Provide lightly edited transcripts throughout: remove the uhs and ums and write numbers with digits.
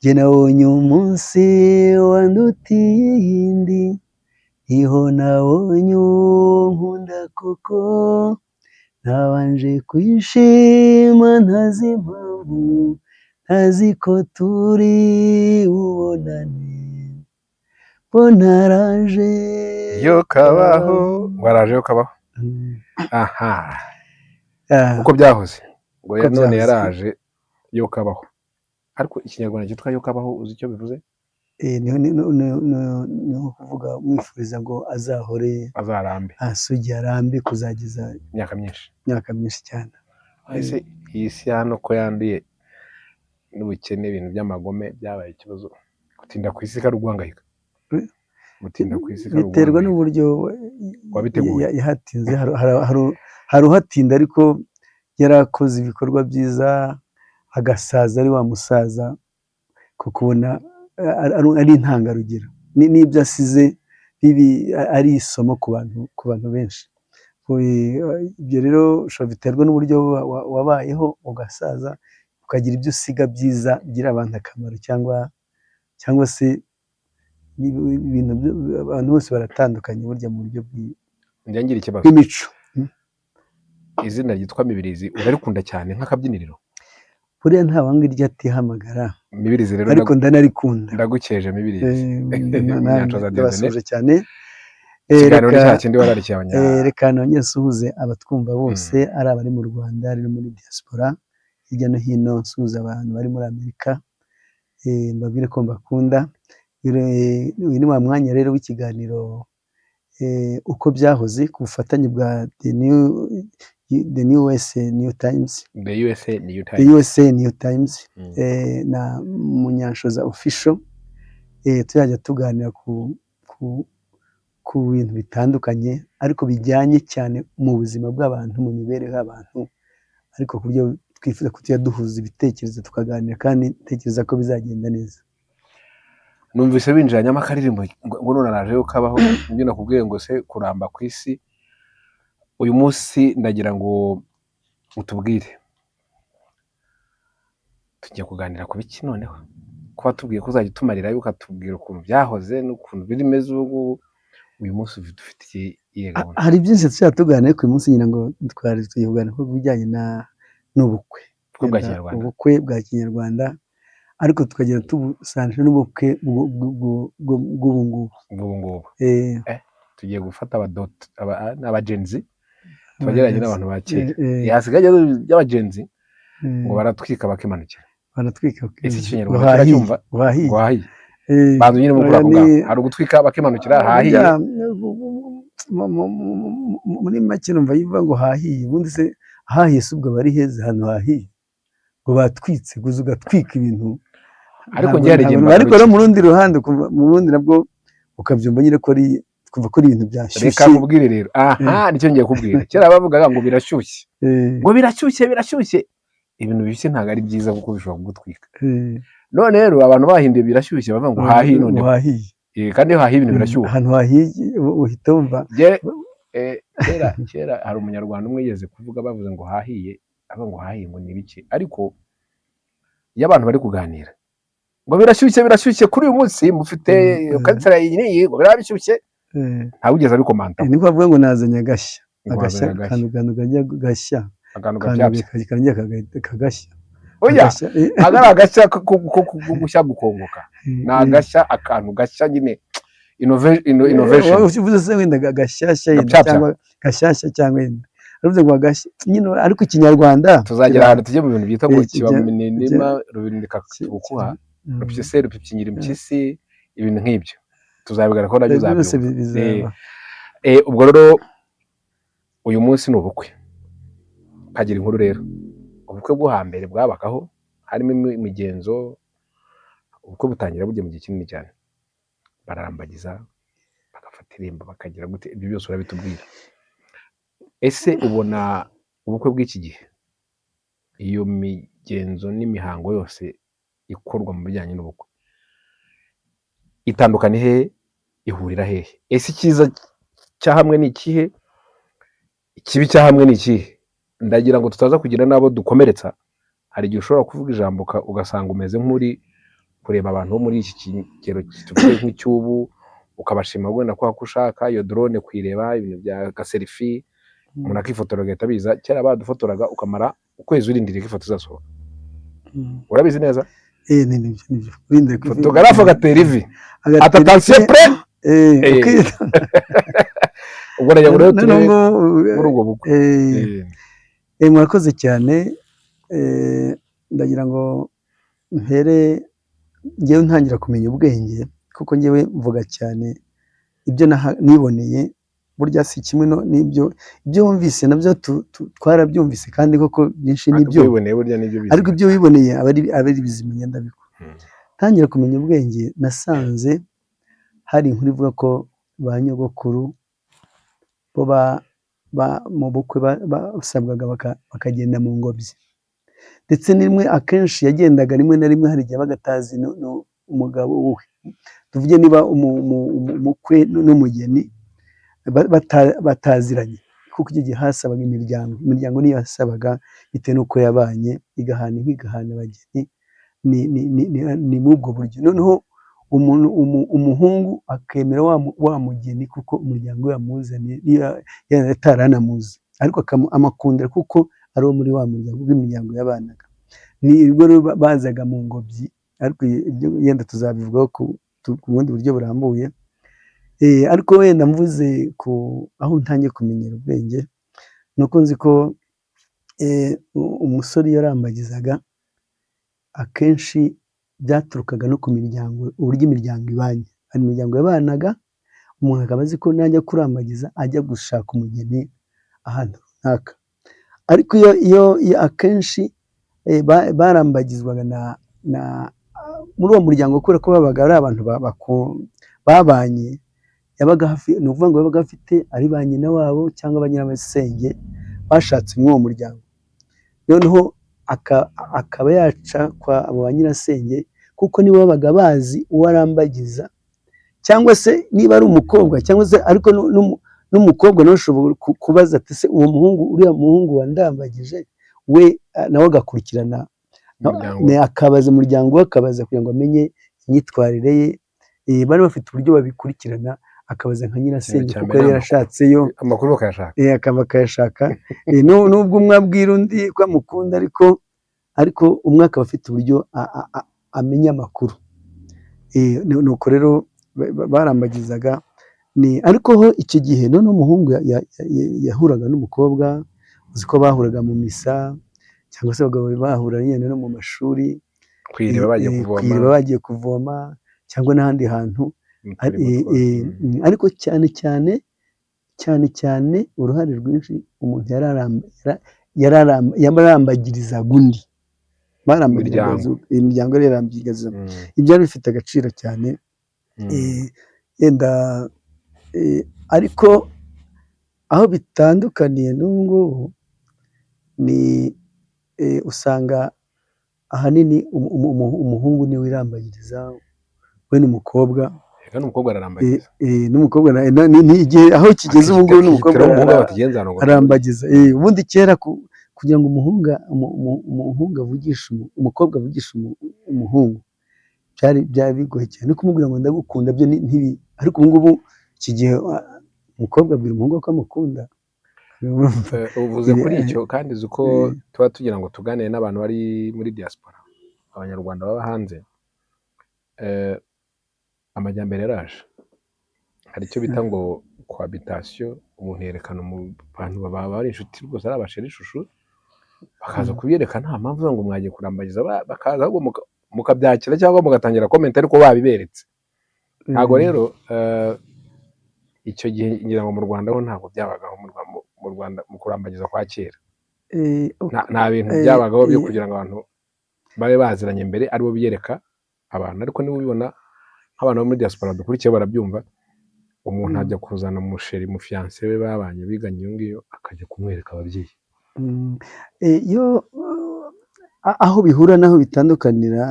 jye nabonye umunsi wandutiye iyindi, niho nabonye unkunda koko, nabanje kwishima ntazi impamvu, ntazi ko turi bubonane, mbona araje yo kabaho, waraje yo kabaho. Aha, uko byahoze ngo none yaraje yo kabaho, ariko ikinyarwanda cyitwa yo kabaho uzi icyo bivuze? ni ukuvuga mwifuriza ngo azahore, azarambe, asugi arambe kuzageza imyaka myinshi cyane. Ese iyi si hano ko yanduye n'ubukene, ibintu by'amagome byabaye ikibazo, gutinda ku isi kari uguhangayika, gutinda ku isi kari uguhangayika, biterwa n'uburyo yahatinze. Hari uhatinda ariko yarakoze ibikorwa byiza, agasaza ari wa musaza, kuko ubona ari intangarugero, n'ibyo asize ari isomo ku bantu benshi. Ibyo rero biterwa n'uburyo wabayeho ugasaza, ukagira ibyo usiga byiza bigira abantu akamaro, cyangwa se ibintu abantu bose baratandukanye burya mu buryo bw'imico. Izina ryitwa Mibirizi urarikunda cyane nk'akabyiniriro? Buriya nta wanga iryo atihamagara, Mibirizi rero ariko ndanarikunda. Ndagukeje Mibirizi, ndabasuje cyane. Reka nongere nsuhuze abatwumva bose, ari abari mu Rwanda, ari no muri diaspora hirya no hino, nsuhuza abantu bari muri Amerika, mbabwire ko mbakunda. Uyu ni wa mwanya rero w'ikiganiro uko byahoze, ku bufatanye bwa The USA New Times na Munyanshoza Official. Tuzajya tuganira ku bintu bitandukanye, ariko bijyanye cyane mu buzima bw'abantu, mu mibereho y'abantu, ariko ku buryo twifuza ko tujya duhuza ibitekerezo tukaganira, kandi ntekereza ko bizagenda neza. Numvise binjiranyamo akaririmbo ngo none araje yo kabaho, ibyo nakubwiye ngo se kuramba ku isi. Uyu munsi ndagira ngo utubwire, tujya kuganira ku biki noneho, kuba tubwiye ko uzajya utumarira, ukatubwira ukuntu byahoze n'ukuntu birimeze ubu. Uyu munsi dufite iyihe gahunda? Hari byinshi tujya tuganira, ku munsi nyina ngo twari tugiye kuganira ku bijyanye n'ubukwe bwa Kinyarwanda, ariko tukagira tubusanje n'ubukwe bw'ubu ngubu. Tugiye gufata abagenzi, tubageranye n'abantu ba kera, hasigaye y'abagenzi ngo baratwika bakimanukira. Ese ikinyarwanda kiracyumva? Wahiye bantu nyine mukura ako ngaho, hari ugutwika bakimanukira, hahiye. Muri make numva yivuga ngo hahiye, ubundi se hahiye si ubwo bari heza, ahantu hahiye ngo batwitse, guza ugatwika ibintu. Ariko no mu rundi ruhande, mu rundi nabwo ukabyumva nyine ko twumva ko ari ibintu byashyushye. Reka nkubwire rero, nicyo ngiye kubwira. Kera bavugaga ngo birashyushye, ngo birashyushye. Ibintu bishyushye ntabwo ari byiza kuko bishobora kugutwika. None rero abantu bahinduye birashyushye, bavuga ngo hahiye. None kandi iyo hahiye ibintu birashyuha, ahantu hahiye uhita wumva. Kera hari umunyarwanda umwe yigeze kuvuga, bavuze ngo hahiye, avuga ngo hahiye ngo ni bike. Ariko iyo abantu bari kuganira ngo birashyushye kuri uyu munsi mufite kansera iyi ngo birabishyushye, ntawe ugeze abikomanta. Niko bavuga ngo nazanye agashya, akantu gashya, akantu kagashya. Oya, agara agashya ko gushya gukongoka, ni agashya, akantu gashya nyine, innovation. Uvuze se wenda gashyashya cyangwa gashyashya cyangwa aravuze ngo agashya nyine, ariko ikinyarwanda tuzagera ahantu tujye mu bintu byita ngo kiba minima rubindika tubukuha, rupyese rupyingira impyisi, ibintu nk'ibyo tuzabigara ko nabyo uzabyo. Ubwo rero uyu munsi ni ubukwe. Kagira inkuru rero, ubukwe bwo hambere bwabakaho, harimo imigenzo. Ubukwe butangira bujye mu gihe kinini cyane, bararambagiza, bagafata irembo, bakagira gute, ibyo byose urabitubwira. Ese ubona ubukwe bw'iki gihe, iyo migenzo n'imihango yose ikorwa mu bijyanye n'ubukwe, itandukanye he, ihurira hehe? Ese icyiza cya hamwe ni ikihe, ikibi cya hamwe ni ikihe? Ndagira ngo tutaza kugira nabo dukomeretsa. Hari igihe ushobora kuvuga ijambo ugasanga umeze nk'uri kureba abantu bo muri iki kigero tuvuge nk'icyubu, ukabashima wenda ko ushaka iyo drone kuyireba, ibintu bya selfie, umuntu akifotora agahita biza. Kera badufotoraga ukamara ukwezi urindiriye ko ifoto izasohoka. Urabizi neza? Nibyo. Photographe agatera ivi. Attention prêt. Ubwo rero muri ubwo bukwe. Murakoze cyane. Ndagira ngo mpere ngewe ntangira kumenya ubwenge, kuko ngewe mvuga cyane ibyo niboneye, burya si kimwe n'ibyo wumvise nabyo twarabyumvise, kandi koko byinshi nibyo, ariko ibyo wiboneye aba ari bizima. Ndabikora ntangira kumenya ubwenge, nasanze hari inkuru ivuga ko ba nyogokuru bo mu bukwe basabwaga bakagenda mu ngobyi, ndetse n'imwe akenshi yagendaga rimwe na rimwe, hari igihe bagatazi umugabo we, tuvuge niba umukwe n'umugeni bataziranye, kuko icyo gihe hasabaga imiryango niyo yasabaga bitewe n'uko yabanye, igahana inka igahana abageni. Ni muri ubwo buryo. Noneho umuhungu akemera wa mugeni kuko umuryango we yamuzaniye, ataranamuzi, ariko amakundira kuko ari uwo muri wa muryango w'imiryango yabanaga. Nibwo rero bazaga mu ngobyi, ariko yenda tuzabivugaho ku bundi buryo burambuye. Ariko wenda mvuze aho ntangiye kumenyera ubwenge, ni uko nzi ko umusore yarambagizaga, akenshi byaturukaga no ku miryango, uburyo imiryango ibanye. Hari imiryango yabanaga, umuntu akaba azi ko najya kurambagiza ajya gushaka umugeni ahantu runaka, ariko iyo akenshi barambagizwaga muri uwo muryango, kubera ko babaga ari abantu babanye, yabaga hafi, ni ukuvuga ngo yabaga afite ari ba nyina wabo cyangwa ba nyirabasenge bashatse muri uwo muryango. Noneho akaba yaca kwa abo ba nyirasenge, kuko nibo babaga bazi uwo arambagiza, cyangwa se niba ari umukobwa, cyangwa se ariko n'umukobwa nawe ushobora kubaza ati se uwo muhungu, uriya muhungu wandambagije we, nawe agakurikirana, akabaza umuryango we, akabaza kugira ngo amenye imyitwarire ye. Bari bafite uburyo babikurikirana, akabaza nka nyirasenge kuko yari yarashatseyo, amakuru bakayashaka. Nubwo umwe abwira undi ko amukunda, ariko umwe akaba afite uburyo amenya amakuru. Nuko rero barambagizaga. Ariko ho icyo gihe noneho umuhungu yahuraga n'umukobwa, uzi ko bahuraga mu misa, cyangwa se abagabo bahura no mu mashuri, kwiriba bagiye kuvoma, cyangwa n'ahandi hantu. Ariko cyane cyane uruhare rwinshi umuntu yararambagirizaga undi, imiryango yari yarambagiriza. Ibyari bifite agaciro cyane. Yenda ariko aho bitandukaniye n'ubu ngubu, ni usanga ahanini umuhungu niwe wirambagiriza, we n'umukobwa. N'umukobwa igihe aho kigeze ubu ngubu, n'umukobwa arambagiza. Ubundi kera kugira ngo umuhungu avugishe umukobwa, avugishe umuhungu, byari bigoye cyane. No kumubwira ngo ndagukunda byo ntibi, ariko ubu ngubu iki gihe umukobwa abwira umuhungu ko amukunda. Uvuze kuri icyo, kandi uzi ko tuba tugira ngo tuganire n'abantu bari muri diaspora, abanyarwanda baba hanze. Amajyambere yaraje, hari icyo bita ngo cohabitation. Umuntu yerekana abantu baba ari inshuti rwose, ari abasheri ishusho, bakaza kubyerekana nta mpamvu ngo mwagiye kurambagiza, bakaza ahubwo mukabyakira cyangwa mugatangira comment, ariko babiberetse. Ntabwo rero icyo gihe ngira ngo mu Rwanda ho ntabwo byabagaho. Mu Rwanda mu kurambagiza kwa kera nta bintu byabagaho byo kugira ngo abantu babe baziranye mbere aribo biyereka abantu. Ariko niba ubibona nk'abantu bo muri diaspora dukurikiye barabyumva, umuntu ajya kuzana umusheri, umufiance we babanye biganye iyo ngiyo, akajya kumwereka ababyeyi. Aho bihura n'aho bitandukanira,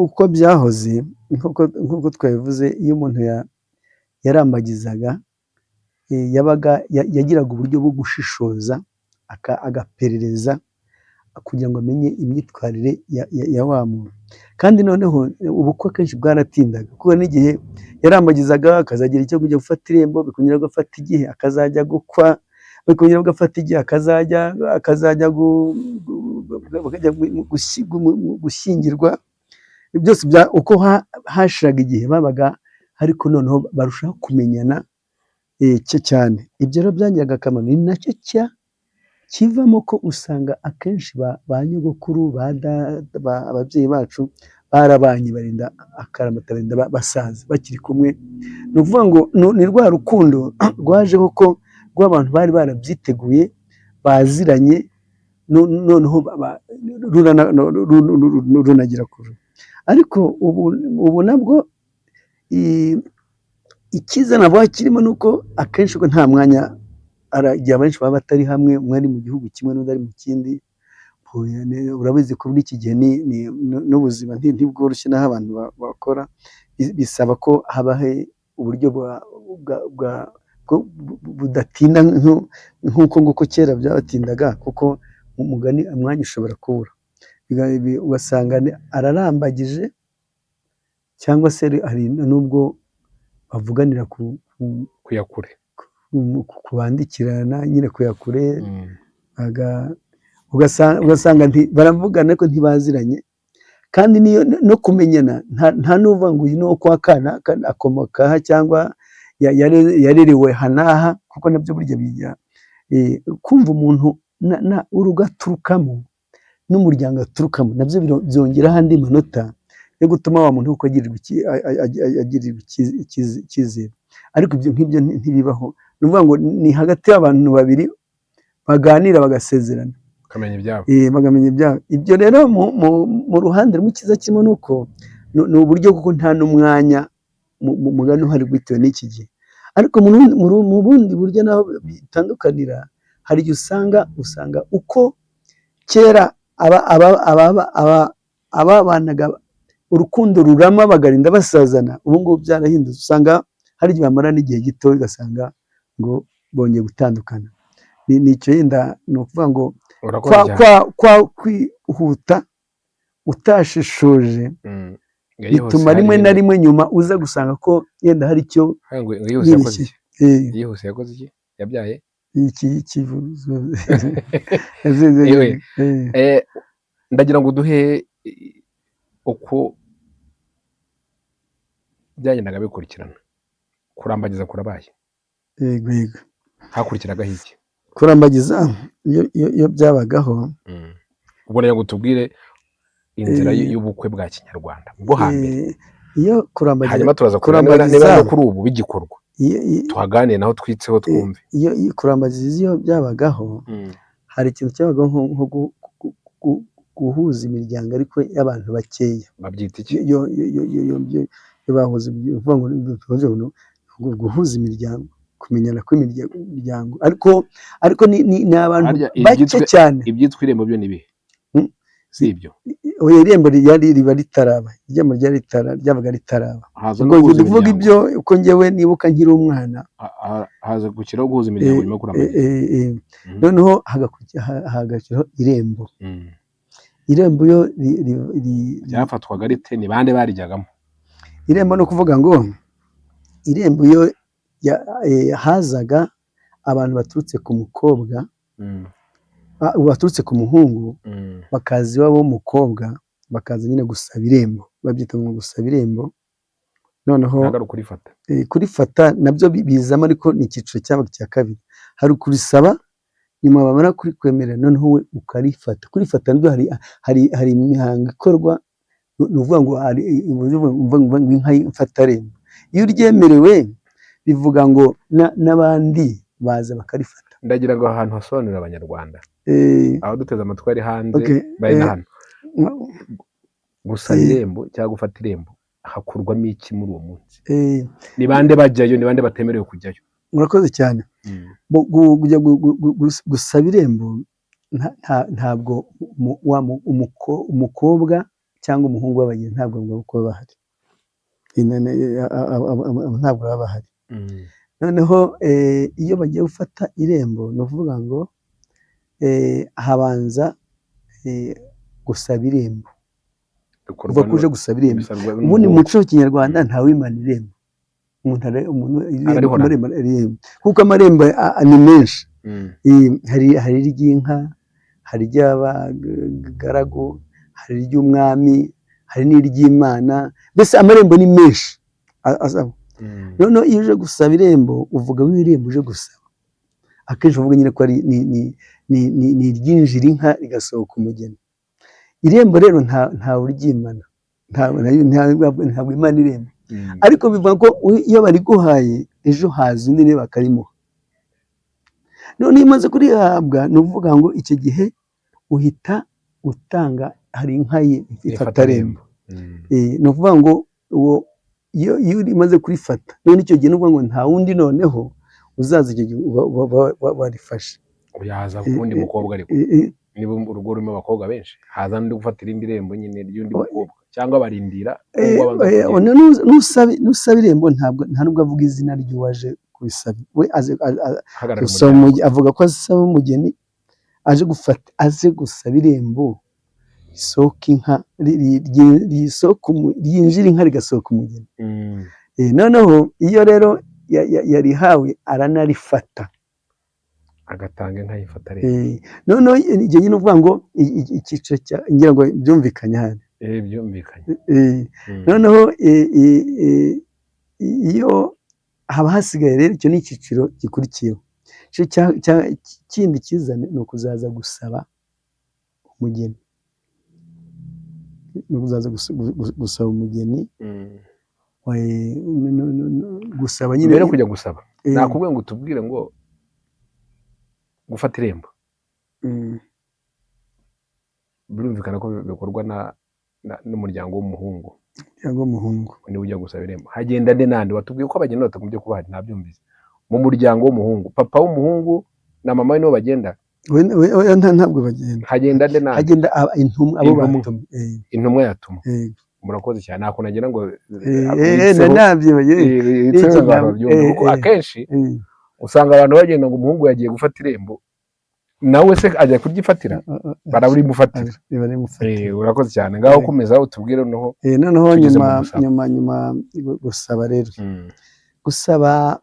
uko byahoze, nk'uko twabivuze, iyo umuntu yarambagizaga, yagiraga uburyo bwo gushishoza, agaperereza kugira ngo amenye imyitwarire ya wa muntu. kandi noneho ubukwe akenshi bwaratindaga kuko n'igihe yarambagizaga akazagira icyo kujya gufata irembo bikongera agafata igihe akazajya gukwa bikongera agafata igihe akazajya gushyingirwa byose uko hashiraga igihe babaga ariko noneho barushaho kumenyana cyane. Ibyo rero byangiraga akamaro, ni nacyo kivamo ko usanga akenshi ba nyogokuru ababyeyi bacu barabanye barinda akaramata barinda basaza bakiri kumwe. Ni ukuvuga ngo ni rwa rukundo rwajeho ko rw'abantu bari barabyiteguye baziranye noneho runagira kure. Ariko ubu nabwo icyiza navuga kirimo ni uko akenshi ko nta mwanya, igihe abenshi baba batari hamwe, umwe ari mu gihugu kimwe n'undi ari mu kindi. Urabizi ko muri iki gihe n'ubuzima ntibworoshye n'aho abantu bakora, bisaba ko habaho uburyo budatinda nk'uko nguko kera byabatindaga, kuko umugani umwanya ushobora kubura ugasanga ararambagije cyangwa se hari n'ubwo bavuganira kuyakure kubandikirana nyine kuyakure, ugasanga baravugana ariko ntibaziranye, kandi no kumenyana nta n'uvuga ngo uyu ni uwo kwa kana akomoka aha cyangwa yarerewe aha n'aha, kuko nabyo burya bijya kumva umuntu urugo aturukamo n'umuryango aturukamo nabyo byongeraho andi manota yo gutuma wa muntu agirirwa icyizere. Ariko ibyo ngibyo ntibibaho, ni ukuvuga ngo ni hagati y'abantu babiri baganira bagasezerana bakamenya ibyabo. Ibyo rero mu ruhande rumwe icyiza kirimo ni uko ni uburyo kuko nta n'umwanya mugani uhari bitewe n'iki gihe. Ariko mu bundi buryo naho bitandukanira, hari igihe usanga uko kera ababanaga urukundo rurama bagarinda basazana, ubu ngubu byarahindutse, usanga hari igihe bamara n'igihe gito ugasanga ngo bongeye gutandukana. Ni icyo yenda ni ukuvuga ngo kwa kwihuta utashishoje bituma rimwe na rimwe nyuma uza gusanga ko yenda hari icyo yihuse yakoze iki yabyaye ikivuzo. Ndagira ngo duhe uko byagendaga bikurikirana. Kurambagiza kurabaye, yego hakurikiragaho iki? Kurambagiza iyo byabagaho, ubona ngo tubwire inzira y'ubukwe bwa kinyarwanda bwo hambere, iyo kurambagiza, hanyuma turaza kurambagiza niba kuri ubu bigikorwa tuhaganire naho twitseho twumve. Iyo kurambagiza iyo byabagaho, hari ikintu cyabagaho nko guhuza imiryango ariko y'abantu bakeya. Babyita iki? Iyo bahuza guhuza imiryango, kumenyana kw'imiryango, ariko ni abantu bake cyane. Ibyitwa irembo byo ni bihe? Si ibyo irembo riba ritaraba, irembo ryabaga ritaraba. Ubwo uvuga ibyo uko njyewe nibuka nkiri umwana, haza gukiraho guhuza imiryango nyuma yo kurambagiza. noneho hagakiraho irembo. Irembo yo ryafatwaga rite? Ni bande barijyagamo? Irembo no kuvuga ngo irembo yo hazaga abantu baturutse ku mukobwa, baturutse ku muhungu, bakaza iwabo w'umukobwa, bakaza nyine gusaba irembo, babyita ngo gusaba irembo. Noneho kurifata nabyo bizamo, ariko ni icyiciro cyabaga cya kabiri. Hari ukurisaba, nyuma bamara kurikwemerera noneho we ukarifata. Kurifata nabyo hari imihango ikorwa, ni ukuvuga ngo inka y'imfatarembo. Iyo uryemerewe bivuga ngo n'abandi baza bakarifata. Ndagira ngo ahantu hasobanurira abanyarwanda, aho duteze amatwi ari hanze bari na hano, gusaba irembo cyangwa gufata irembo hakurwamo iki muri uwo munsi? Ni bande bajyayo, ni bande batemerewe kujyayo? Murakoze cyane. Gusaba irembo ntabwo umukobwa cyangwa umuhungu w'abageni ntabwo baba bahari, ntabwo baba bahari. Noneho iyo bagiye gufata irembo, ni ukuvuga ngo habanza gusaba irembo. uva kuje gusaba irembo. Ubundi mu muco w'ikinyarwanda ntawimana irembo, kuko amarembo ni menshi. Hari iry'inka, hari iry'abagaragu, hari iry'umwami, hari n'iry'Imana, mbese amarembo ni menshi. Noneho iyo uje gusaba irembo uvuga nk'irembo uje gusaba, akenshi uvuga nyine ko ni iryinjira inka rigasohoka umugeni. Irembo rero ntawe uryimana, ntabwo imana irembo, ariko bivuga ko iyo bariguhaye ejo haza undi nawe bakarimuha. none iyo umaze kurihabwa ni ukuvuga ngo icyo gihe uhita utanga, hari inka ye ifatarembo. Ni ukuvuga ngo iyo umaze kurifata none icyo gihe ni ukuvuga ngo nta wundi noneho uzaza icyo gihe warifashe. Yaza kundi mukobwa ariko niba urugo rurimo abakobwa benshi haza n'undi gufata irindi rembo nyine ry'undi mukobwa cyangwa barindira n'usaba irembo nta nubwo avuga izina ry'uwaje kubisaba, we avuga ko asaba umugeni aje gusaba irembo risohoka inka, ryinjira inka rigasohoka umugeni. Noneho iyo rero yarihawe aranarifata agatanga inka yifata rero. Noneho igihe nyine uvuga ngo icyiciro ngira ngo byumvikanye hano. Byumvikanye. Noneho iyo haba hasigaye rero, icyo ni icyiciro gikurikiyeho. Ikindi kizane ni ukuzaza gusaba umugeni, ni ukuzaza gusaba umugeni, gusaba nyine. Mbere yo kujya gusaba nakubwiye ngo tubwire ngo gufata irembo birumvikana ko bikorwa n'umuryango w'umuhungu. Niba ujya gusaba irembo hagenda nde nande? Watubwiye ko abageni batagombye kuba hari, nabyumvise. Mu muryango w'umuhungu papa w'umuhungu na mama we nibo bagenda? Ntabwo bagenda. Hagenda nde nande? Hagenda intumwa yatumwe. Murakoze cyane. Nako nagira ngo akenshi usanga abantu bagenda ngo umuhungu yagiye gufata irembo, nawe se ajya kuryifatira, baraburimufatira. Urakoze cyane. Ngaho komeza utubwire noneho nyuma gusaba rero. Gusaba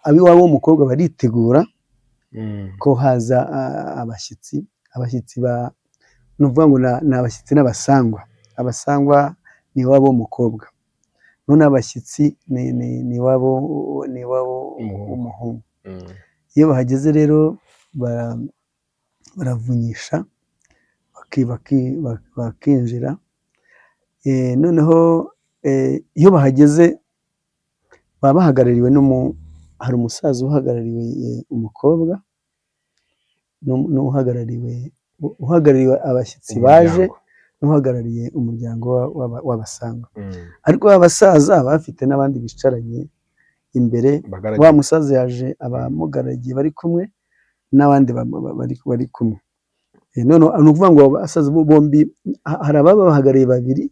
abiwabo w'umukobwa baritegura ko haza abashyitsi. Ni ukuvuga ngo ni abashyitsi n'abasangwa. Abasangwa ni iwabo w'umukobwa, none abashyitsi ni iwabo w'umuhungu. Iyo bahageze rero baravunyisha bakinjira. Noneho iyo bahageze baba bahagarariwe hari umusaza uhagarariye umukobwa n'uhagarariwe abashyitsi baje, n'uhagarariye umuryango w'abasanga. Ariko abasaza baba bafite n'abandi bicaranye imbere. Wa musaza yaje abamugaragiye bari kumwe n'abandi bari kumwe. None ni ukuvuga ngo abasaza bombi hari ababa bahagarariye babiri,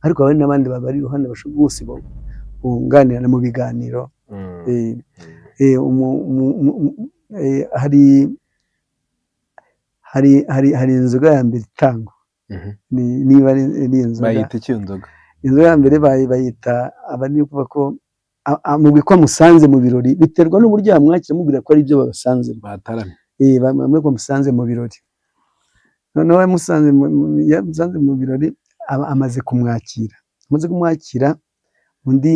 ariko hari n'abandi bari iruhande bose bunganirana mu biganiro. Hari inzoga ya mbere itangwa. Niba ari inzoga bayita iki inzoga? Inzoga ya mbere bayita, abari kuvuga ko amubwi ko amusanze mu birori, biterwa n'uburyo yamwakira, amubwira ko ari ibyo babasanze bataramye. Bamwe ko amusanze mu birori. Noneho yamusanze mu birori, amaze kumwakira, undi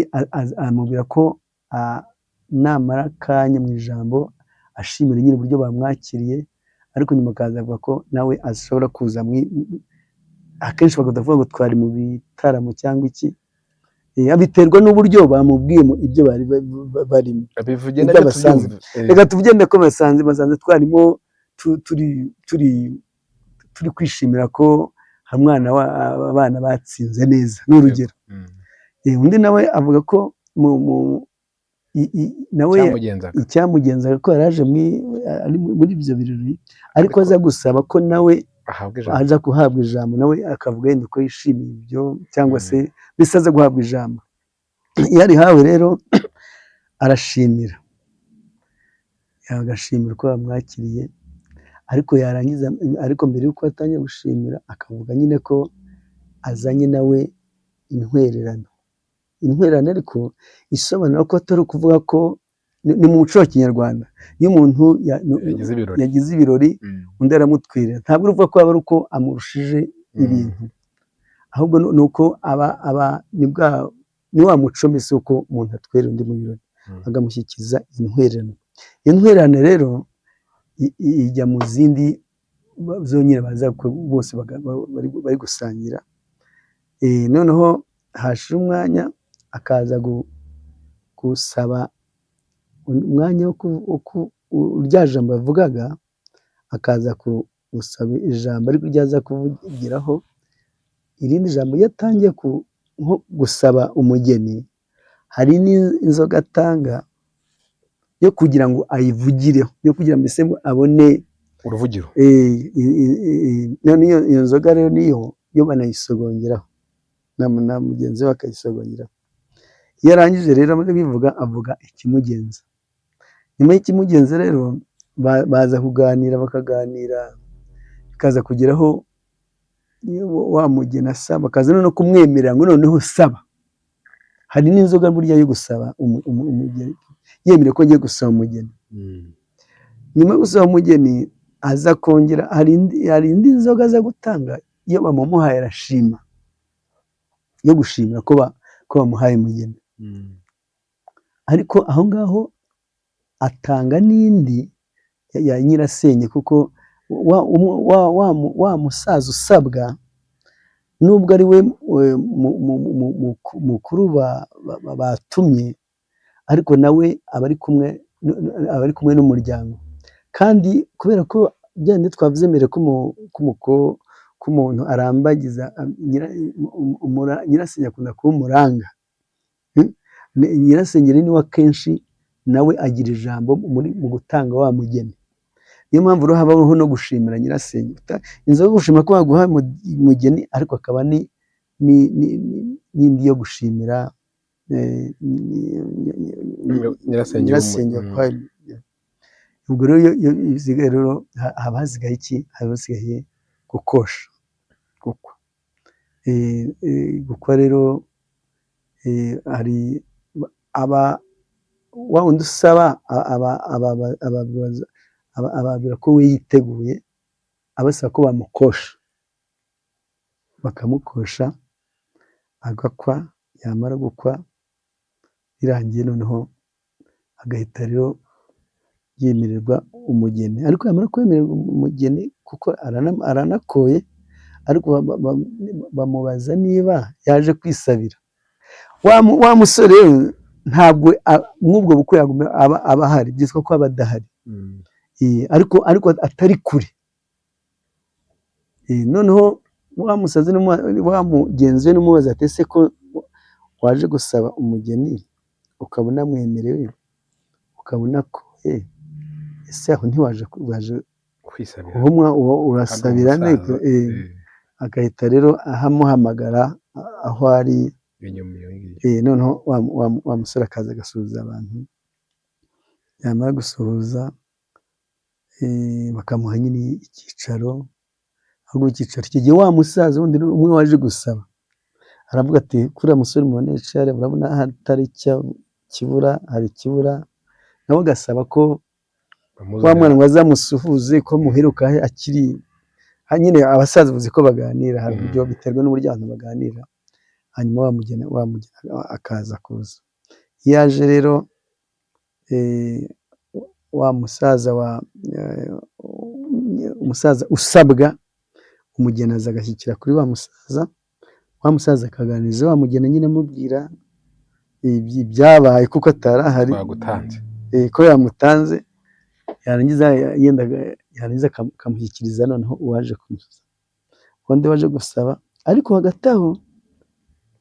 amubwira ko namara akanya mu ijambo ashimira nyine uburyo bamwakiriye, ariko nyuma akaza avuga ko nawe ashobora kuza. Akenshi bakavuga ngo twari mu bitaramo cyangwa iki, biterwa n'uburyo bamubwiye ibyo bari barimo. Reka tugende ko basanze twarimo turi kwishimira ko abana batsinze neza, n'urugero. Undi nawe avuga ko nawe icyamugenzaga ko yari aje muri ibyo birori, ariko aza gusaba ko nawe aza guhabwa ijambo, nawe akavuga yenda ko yishimiye ibyo, cyangwa se bisa aza guhabwa ijambo. Iyo arihawe rero arashimira, agashimira ko bamwakiriye, ariko yarangiza, ariko mbere y'uko atangiye gushimira akavuga nyine ko azanye nawe intwererano. Intwererano ariko isobanura ko atari ukuvuga ko ni mu muco wa kinyarwanda, iyo umuntu yagize ibirori undi aramutwerera, ntabwo uvuga ko aba ari uko amurushije ibintu, ahubwo ni uko ni wa muco mbese uko umuntu atwerera undi mu birori agamushyikiza intwererano. Intwererano rero ijya mu zindi zonyine baza bose bari gusangira, noneho hashira umwanya akaza gusaba umwanya wo rya jambo bavugaga, akaza gusaba ijambo ariko iryo aza kuvugiraho irindi jambo. Iyo atangiye gusaba umugeni, hari n'inzoga atanga yo kugira ngo ayivugireho, yo kugira mbese abone uruvugiro. None iyo nzoga rero niyo banayisogongeraho na mugenzi we akayisogongeraho. Iyo arangije rero amaze kwivuga avuga ikimugenza. Nyuma y'ikimugenza rero baza kuganira, bakaganira bikaza kugeraho wa mugeni asaba, bakaza no kumwemerera ngo noneho saba. Hari n'inzoga burya yo gusaba umugeni, yemereye ko agiye gusaba umugeni. Nyuma yo gusaba umugeni aza kongera, hari indi nzoga aza gutanga iyo bamumuhaye arashima, yo gushimira ko bamuhaye umugeni. Ariko aho ngaho atanga n'indi ya nyirasenge, kuko wa musaza usabwa nubwo ari we mukuru batumye, ariko nawe aba ari kumwe n'umuryango. Kandi kubera ko byandi twavuze mbere ko umuntu arambagiza nyirasenge akunda kuba umuranga. Nyirasenge niwe akenshi nawe agira ijambo mu gutanga wa mugeni. Niyo mpamvu rero habaho no gushimira nyirasenge, inzoga yo gushimira ko baguha umugeni, ariko akaba n'indi yo gushimira nyirasenge waguhaye. Ubwo rero haba hasigaye iki? Haba hasigaye gukosha, gukwa rero hari wa wundi usaba ababwira ko we yiteguye, abasaba ko bamukosha, bakamukosha agakwa. Yamara gukwa birangiye, noneho agahita rero yemererwa umugeni. Ariko yamara kwemererwa umugeni, kuko aranakoye, ariko bamubaza niba yaje kwisabira. Wa musore ntabwo mw'ubwo bukwe aba ahari, byitwa ko aba adahari, ariko atari kure. Noneho wa musazi wa mugenzi we n'umubaza ati ese ko waje gusaba umugeni ukabona amwemerewe, ukabona ko ese aho ntiwaje kwisabira, urasabira nteko. Agahita rero ahamuhamagara aho ari, noneho wa musore akaza agasuhuza abantu. Yamara gusuhuza bakamuha nyine icyicaro, ahubwo icyicaro kigiye wa musaza wundi umwe waje gusaba, aravuga ati kuriya musore mubona yicaye, urabona hatari kibura, hari ikibura. Nawe agasaba ko wa mwana ngo azamusuhuze, ko muheruka akiri nyine. Abasaza uzi ko baganira, hari uburyo biterwa n'uburyo abantu baganira. Hanyuma wa mugeni akaza kuza. Iyo aje rero wa umusaza usabwa, umugeni aza agashyikira kuri wa musaza akaganiriza wa mugeni, nyine amubwira ibyabaye kuko atari ahari, ko yamutanze. Yarangiza akamushyikiriza noneho uwaje kumusaba, undi waje gusaba. Ariko hagati aho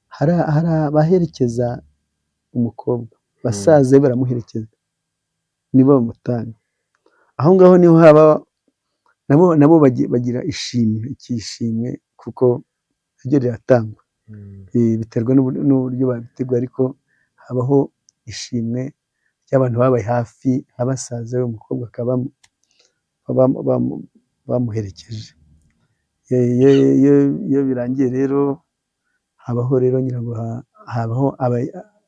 hari abaherekeza umukobwa, basaza be baramuherekeza, nibo bamutanga. Aho ngaho niho haba nabo bagira icyishimwe, kuko ryo riratangwa. Biterwa n'uburyo babiteguye, ariko habaho ishimwe ry'abantu babaye hafi, abasaza be, umukobwa akaba bamuherekeje. Iyo birangiye rero habaho rero nyirango habaho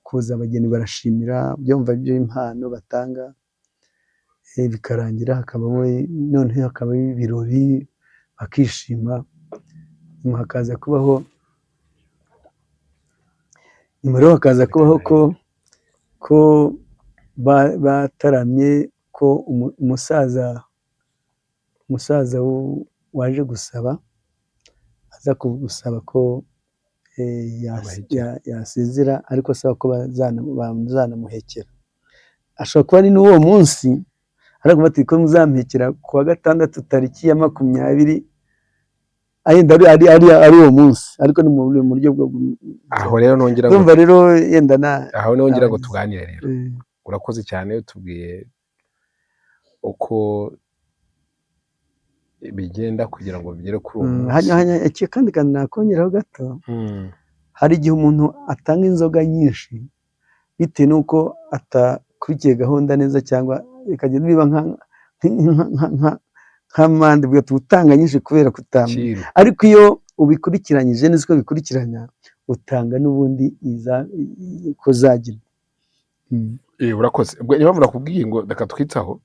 kuza abageni barashimira byumva by'impano batanga, bikarangira hakabaho noneho hakabaho ibirori bakishima, nyuma hakaza kubaho ko bataramye, ko umusaza waje gusaba aza gusaba ko yasezera, ariko asaba ko bazanamuhekera. Ashobora kuba ari n'uwo munsi, ariko bati ko muzamuhekera ku wa gatandatu tariki ya 20, ari uwo munsi, ariko ni mu buryo bwo aho rero nongera ngo rero yenda aho nongera ngo tuganire rero. Urakoze cyane, utubwiye uko bigenda kugira ngo bigere kuri uwo munsi. Kandi nakongeraho gato, hari igihe umuntu atanga inzoga nyinshi bitewe n'uko atakurikiye gahunda neza, cyangwa bikagenda biba nk'amande, utanga nyinshi kubera kutanga. Ariko iyo ubikurikiranyije neza uko bikurikiranya, utanga n'ubundi ko zagira. Urakoze. Niba murakubwiye ngo reka twitaho,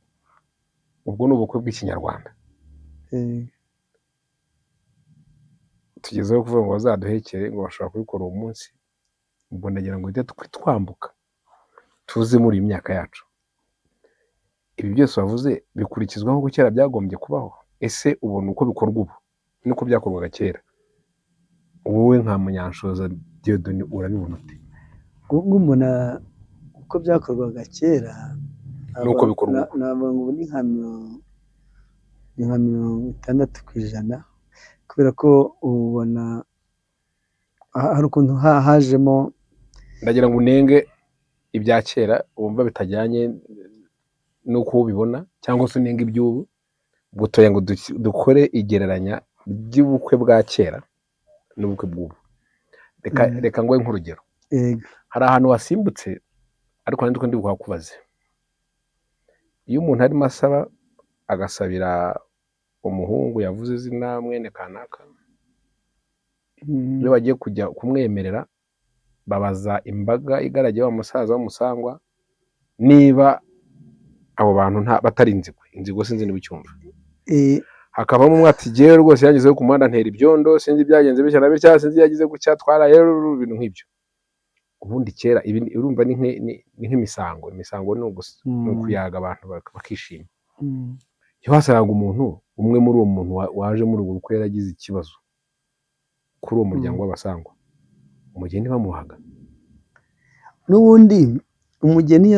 ubwo ni ubukwe bw'ikinyarwanda. Tugezeho kuvuga ngo bazaduhekere, ngo bashobora kubikora uwo munsi. Ubwo ndagira ngo twambuka tuze muri iyi myaka yacu. Ibi byose wavuze bikurikizwa nk'uko kera byagombye kubaho? Ese ubona uko bikorwa ubu nuko byakorwaga kera? Wowe nka Munyanshoza Dieudonné urabibona ute? Ubwo mbona uko byakorwaga kera nuko bikorwa ubu ni nka 60%, kubera ko ubona hari ukuntu hajemo. Ndagira ngo unenge ibya kera wumva bitajyanye nuko ubibona, cyangwa se unenge iby'ubu, gutoya ngo dukore igereranya ry'ubukwe bwa kera n'ubukwe bw'ubu. Reka ngoye nk'urugero. Hari ahantu wasimbutse, ariko nandi ndi kuhakubaze. Iyo umuntu arimo asaba, agasabira umuhungu yavuze izina mwene kanaka, iyo bagiye kujya kumwemerera, babaza imbaga igaragiye wa musaza w'umusangwa niba abo bantu batari inzigo sinzi n'ibicyumva. Hakabamo umwe ati jewe rwose yagizeho ku muhanda ntera ibyondo, sinzi byagenze bitya na bitya, sinzi yagize gutya twara rero ibintu nk'ibyo. Ubundi kera urumva ni nk'imisango. Imisango ni ukuyaga abantu bakishima. Iyo wasanga umuntu umwe muri uwo muntu waje muri ubwo bukwe yaragize ikibazo kuri uwo muryango w'abasangwa, umugeni bamuhaga. N'ubundi umugeni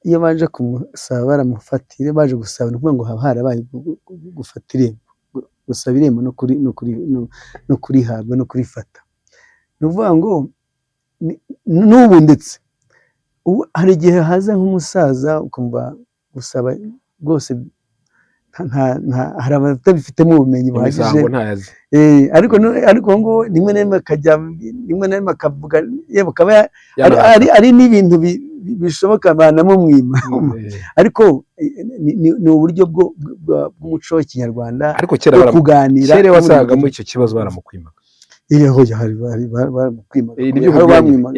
iyo baje kumusaba baramufatire, baje gusaba ni ukuvuga ngo haba harabaye gufata irembo, gusaba irembo no kurihabwa no kurifata. Ni ukuvuga ngo n'ubu ndetse hari igihe haza nk'umusaza ukumva gusaba rwose hari abatabifitemo ubumenyi buhagije, ariko ngo rimwe na rimwe akavuga, yewe akaba ari n'ibintu bishoboka banamumwima. Ariko ni uburyo bw'umuco w'ikinyarwanda bwo kuganira. Kera wasangamo icyo kibazo baramukwimaga.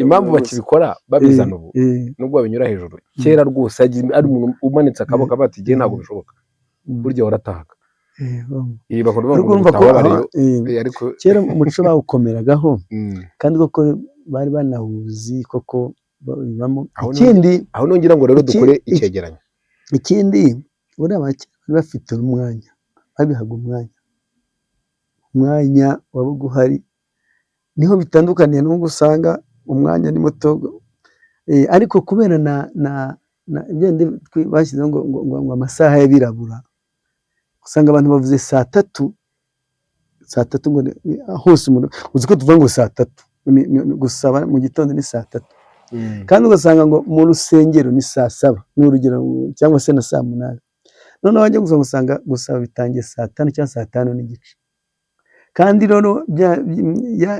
Impamvu bakibikora babizana ubu nubwo babinyura hejuru. Kera rwose ari umuntu umanitse akaboko bati igihe ntabwo bishoboka, burya waratahaga. Kera umuco bawukomeragaho, kandi koko bari banawuzi koko babibamo. Ikindi aho nongera ngo rero dukore icyegeranyo. Ikindi buriya bari bafite umwanya, babihaga umwanya wabaga uhari. Niho bitandukaniye n'ubwo usanga umwanya ni muto, ariko kubera bashyizeho ngo amasaha y'abirabura, usanga abantu bavuze saa tatu ngo hose umuntu uzi ko tuvuga ngo saa tatu, gusaba mu gitondo ni saa tatu, kandi ugasanga ngo mu rusengero ni saa 7 n'urugero, cyangwa se na saa 8. Noneho wajya gusanga gusaba bitangiye saa 5 cyangwa saa 5:15. Kandi rero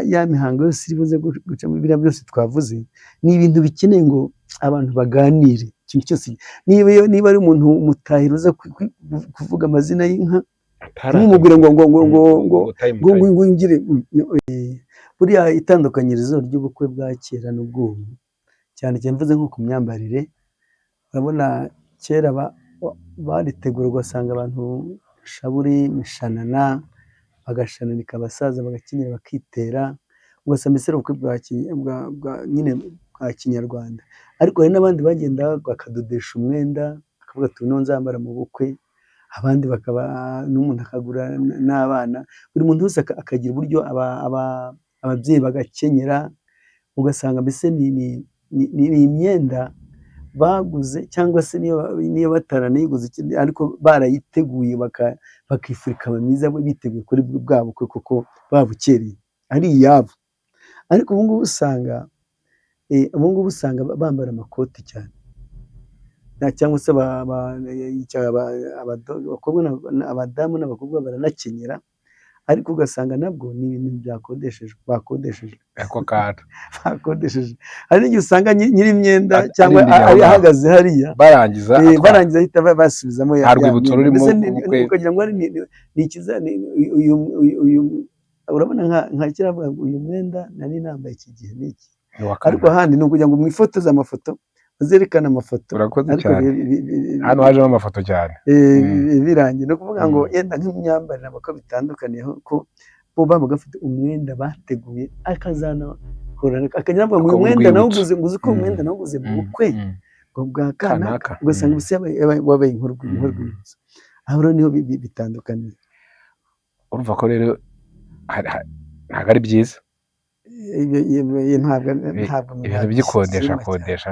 ya mihango yose iribuze guca mu biriya byose twavuze, ni ibintu bikeneye ngo abantu baganire. Ikintu cyose niba ari umuntu umutahira uza kuvuga amazina y'inka, ntumubwire ngo ngire. Buriya itandukanyirizo ry'ubukwe bwa kera n'ubw'ubu, cyane cyane mvuze nko ku myambarire, urabona kera baritegura ugasanga abantu shaburi mishanana, bagashananika abasaza bagakenyera bakitera, ugasanga mbese ubukwe nyine bwa kinyarwanda. Ariko hari n'abandi bagenda bakadodesha umwenda bakavuga ati uno nzambara mu bukwe, abandi bakaba n'umuntu akagura n'abana, buri muntu wese akagira uburyo ababyeyi bagakenyera, ugasanga mbese ni imyenda baguze cyangwa se niyo bataranayiguze ariko barayiteguye bakifurika myiza biteguye kuri bwa bukwe kuko babukereye ari iyabo. Ariko ubu ngubu usanga bambara amakoti cyane, cyangwa se abadamu n'abakobwa baranakenyera, ariko ugasanga nabwo ni ibintu bakodesheje. Hari n'igihe usanga nyiri imyenda cyangwa ahagaze hariya barangiza ahita basubizamo nta rwibutso rurimo ukagira ngo urabona nka kera uyu mwenda nari nambaye iki gihe n'iki, ariko ahandi ni ukugira ngo mwifotoze amafoto, bazerekana amafoto. Urakoze cyane, hano hajemo amafoto cyane birangiye. Ni ukuvuga ngo yenda nk'imyambarire nabwo bitandukaniyeho ko bo babaga bafite umwenda bateguye, akagira ngo uyu mwenda nawuguze, nguzi ko umwenda nawuguze mu bukwe bwa kanaka, ugasanga mbese wabaye nk'urwibutso. Aho rero niho bitandukaniye. Urumva ko rero ntabwo ari byiza ibintu by'ikodesha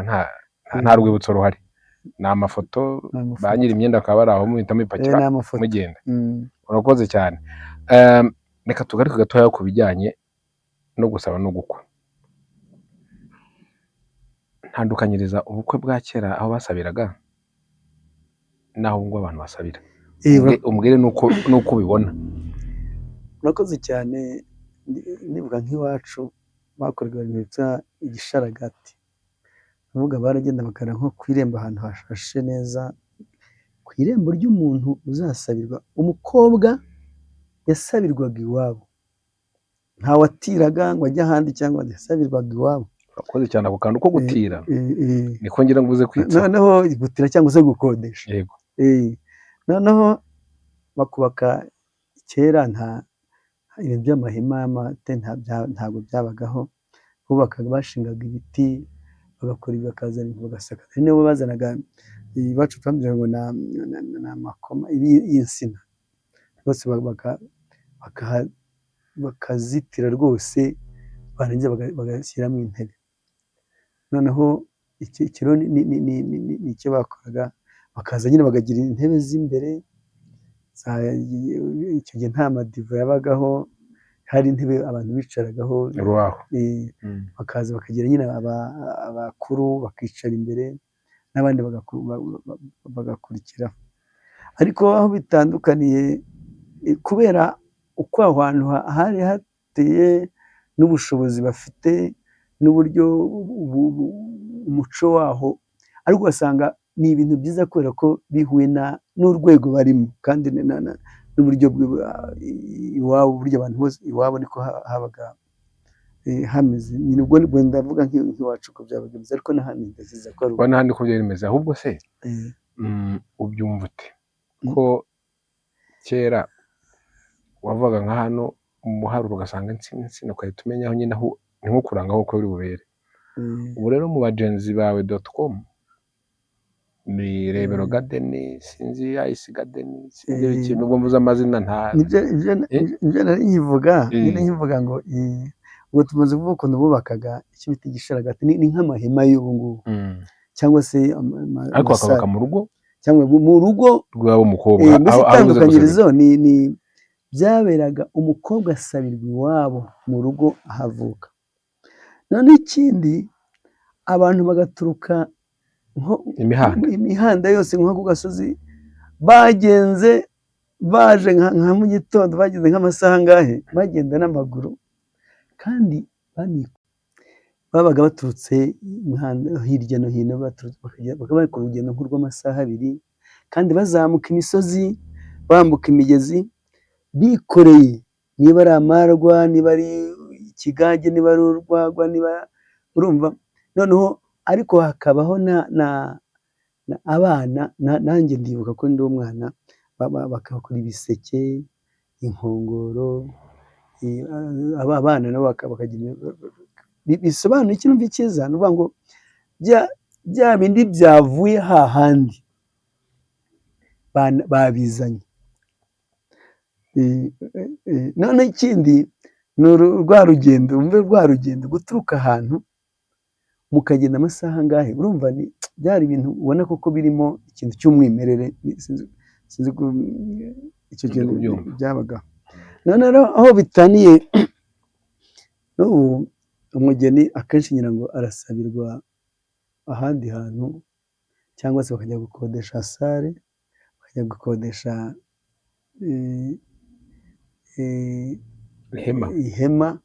nta rwibutso ruhari, ni amafoto, ba nyiri imyenda bakaba bari aho muhita mupakira mugenda. Urakoze cyane. Reka tugaruke gatoya ku bijyanye no gusaba no gukwa. Ntandukanyiriza ubukwe bwa kera aho basabiraga naho ubwo abantu basabira, umbwire nuko ubibona. Urakoze cyane. Nibuka nk'iwacu bakorwaga ibintu bita igisharagati, uvuga baragenda bakara nko ku irembo ahantu hashashe neza, ku irembo ry'umuntu uzasabirwa. Umukobwa yasabirwaga iwabo, ntawatiraga ngo ajye ahandi cyangwa yasabirwaga iwabo. Urakoze cyane. Ako kantu ko gutira niko ngira ngo uze kwitsa, noneho gutira cyangwa se gukodesha. Yego. Noneho bakubaka kera ibintu by'amahema y'amatente ntabwo byabagaho, bubakaga bashingaga ibiti bagakora bakazana bagasaka. Nibo bazanaga iwacu twambwira ngo ni amakoma y'insina, bose bakazitira rwose, barangiza bagashyiramo intebe. Noneho ikiro ni icyo bakoraga, bakaza nyine bakagira intebe z'imbere. Icyo gihe nta madiva yabagaho, hari intebe abantu bicaragaho, bakaza bakagira nyine abakuru bakicara imbere n'abandi bagakurikiraho. Ariko aho bitandukaniye, kubera uko aho hantu hari hateye n'ubushobozi bafite n'uburyo umuco waho, ariko ugasanga ni ibintu byiza kubera ko bihuye n'urwego barimo, kandi n'uburyo iwabo, uburyo abantu bose iwabo niko habaga hameze. Ni nubwo ndavuga nk'iwacu ko byabaga byiza, ariko n'ahandi ndaziza ko ari n'ahandi ko byari bimeze. Ahubwo se ubyumva ute ko kera wavuga nka hano umuharuro ugasanga insina ukahita umenya aho nyine ni nko kuranga aho uri bubere. Ubu rero mu bagenzi bawe .com ni Rebero Garden, sinzi Ice Garden, sinzi ikintu ubwo mvuze amazina ibyo nari nkivuga ngo ubwo tumaze kuvuga ukuntu bubakaga icyo bita igisharagati, ni nk'amahema y'ubu ngubu, cyangwa se ariko bakabaka mu rugo cyangwa mu rugo rw'abo umukobwa. Mbese itandukanyirizo byaberaga umukobwa asabirwa iwabo mu rugo ahavuka. None ikindi, abantu bagaturuka imihanda yose nko ku gasozi, bagenze baje nka mu gitondo, bageze nk'amasaha angahe, bagenda n'amaguru, kandi babaga baturutse imihanda hirya no hino, bakaba bakora urugendo nk'urw'amasaha 2, kandi bazamuka imisozi bambuka imigezi. bikoreye, niba ari amarwa, niba ari ikigage, niba ari urwagwa, niba urumva, noneho ariko hakabaho abana, nanjye ndibuka ko ndi umwana, bakakora ibiseke, inkongoro, abana nabo bakagira, bisobanuye ikintu cyiza, ni ukuvuga ngo bya bindi byavuye hahandi babizanye. None ikindi ni rwa rugendo, umve rwa rugendo guturuka ahantu mukagenda amasaha angahe, urumva byari ibintu ubona koko birimo ikintu cy'umwimerere, sinzi ko icyo kintu byabagaho. None aho bitaniye n'ubu, umugeni akenshi ngira ngo arasabirwa ahandi hantu, cyangwa se bakajya gukodesha sale, bakajya gukodesha ihema.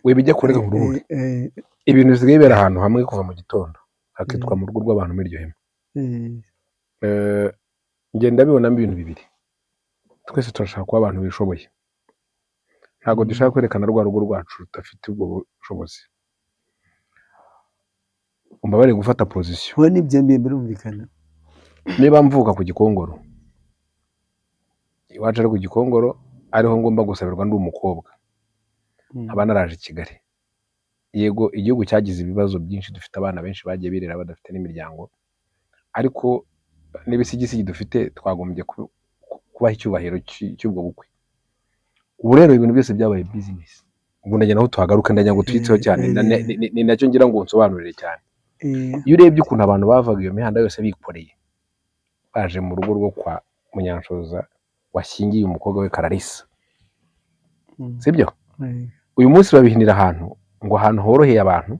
We bijya kurega urubuga, ibintu bisigaye bibera ahantu hamwe kuva mu gitondo, hakitwa mu rugo rw'abantu muri iryo hema. Ngenda bibonamo ibintu bibiri, twese turashaka kuba abantu bishoboye, ntabwo dushaka kwerekana rwa rugo rwacu rudafite ubwo bushobozi. Bari gufata pozisiyo, wowe n'ibyemeye birumvikana. Niba mvuka ku Gikongoro, iwacu ari ku Gikongoro, ariho ngomba gusabirwa ndi umukobwa, nkaba naraje i Kigali. Yego igihugu cyagize ibibazo byinshi, dufite abana benshi bagiye birera badafite n'imiryango, ariko n'ibisigisigi dufite twagombye kubaha icyubahiro cy'ubwo bukwe. Ubu rero ibintu byose byabaye business. Ubu ndagira naho tuhagaruka, ndagira ngo twitseho cyane, ni nacyo ngira ngo nsobanurire cyane. Iyo urebye ukuntu abantu bavaga iyo mihanda yose bikoreye, baje mu rugo rwo kwa Munyanshoza washyingiye umukobwa we Kararisa, sibyo? Uyu munsi babihinira ahantu ngo ahantu horoheye abantu,